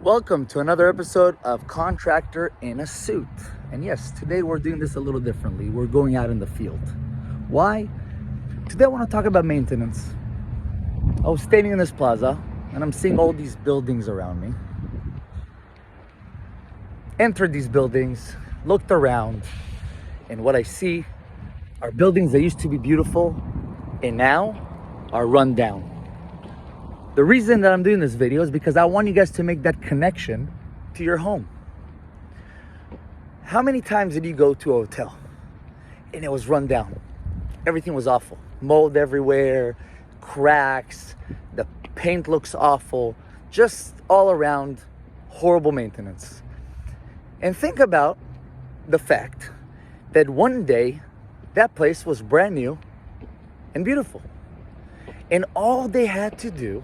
Welcome to another episode of Contractor in a Suit. And yes, today we're doing this a little differently. We're going out in the field. Why? Today I want to talk about maintenance. I was standing in this plaza and I'm seeing all these buildings around me. Entered these buildings, looked around, and what I see are buildings that used to be beautiful and now are run down. The reason that I'm doing this video is because I want you guys to make that connection to your home. How many times did you go to a hotel and it was run down? Everything was awful. Mold everywhere, cracks, the paint looks awful, just all around horrible maintenance. And think about the fact that one day that place was brand new and beautiful. And all they had to do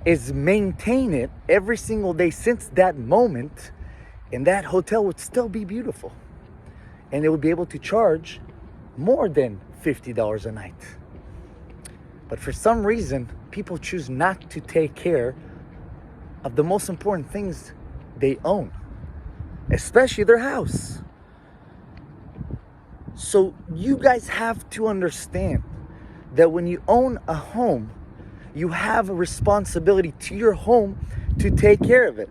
is maintain it every single day since that moment, and that hotel would still be beautiful. And they would be able to charge more than $50 a night. But for some reason, people choose not to take care of the most important things they own, especially their house. So you guys have to understand that when you own a home, you have a responsibility to your home to take care of it,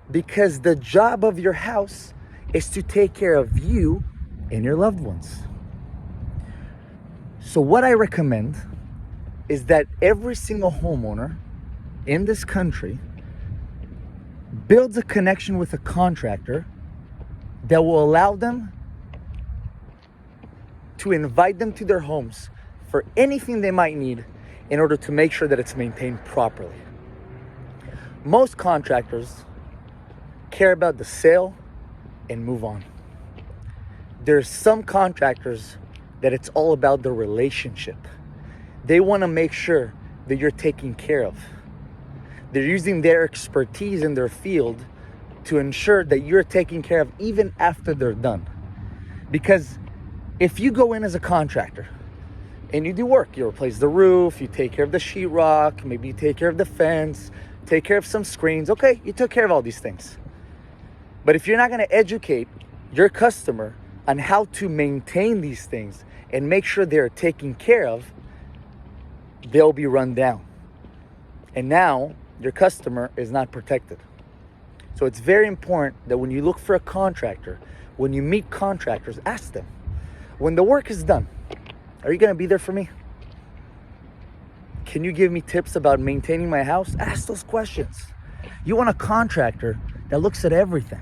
because the job of your house is to take care of you and your loved ones. So what I recommend is that every single homeowner in this country builds a connection with a contractor that will allow them to invite them to their homes for anything they might need in order to make sure that it's maintained properly. Most contractors care about the sale and move on. There's some contractors that it's all about the relationship. They want to make sure that you're taken care of. They're using their expertise in their field to ensure that you're taken care of even after they're done. Because if you go in as a contractor and you do work, you replace the roof, you take care of the sheetrock, maybe you take care of the fence, take care of some screens. Okay, you took care of all these things. But if you're not going to educate your customer on how to maintain these things and make sure they're taken care of, they'll be run down. And now your customer is not protected. So it's very important that when you look for a contractor, when you meet contractors, ask them, when the work is done, are you going to be there for me? Can you give me tips about maintaining my house? Ask those questions. You want a contractor that looks at everything,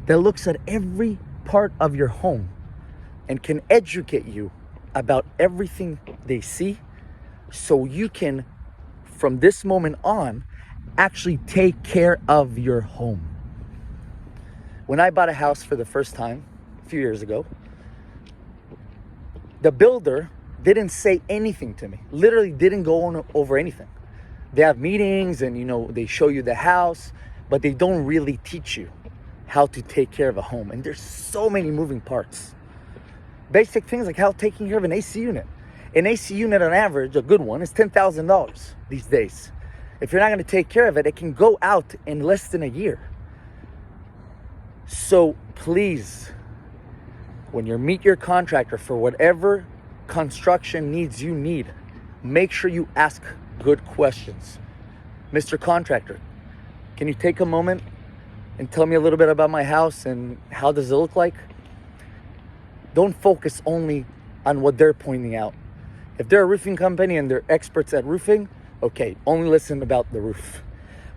that looks at every part of your home and can educate you about everything they see, so you can, from this moment on, actually take care of your home. When I bought a house for the first time a few years ago, the builder didn't say anything to me, literally didn't go on over anything. They have meetings and, they show you the house, but they don't really teach you how to take care of a home. And there's so many moving parts. Basic things like how taking care of an AC unit. An AC unit on average, a good one, is $10,000 these days. If you're not going to take care of it, it can go out in less than a year. So please, when you meet your contractor for whatever construction needs you need, make sure you ask good questions. Mr. Contractor, can you take a moment and tell me a little bit about my house and how does it look like? Don't focus only on what they're pointing out. If they're a roofing company and they're experts at roofing, okay, only listen about the roof.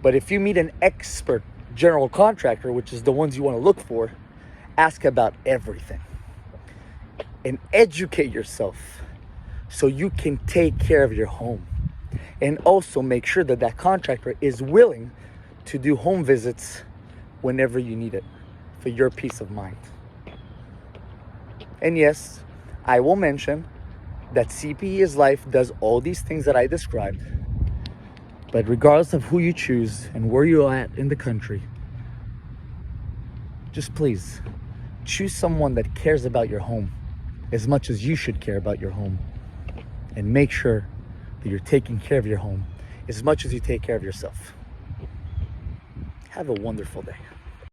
But if you meet an expert general contractor, which is the ones you want to look for, ask about everything. And educate yourself so you can take care of your home. And also make sure that that contractor is willing to do home visits whenever you need it for your peace of mind. And yes, I will mention that CPE is Life does all these things that I described. But regardless of who you choose and where you're at in the country, just please choose someone that cares about your home as much as you should care about your home, and make sure that you're taking care of your home as much as you take care of yourself. Have a wonderful day.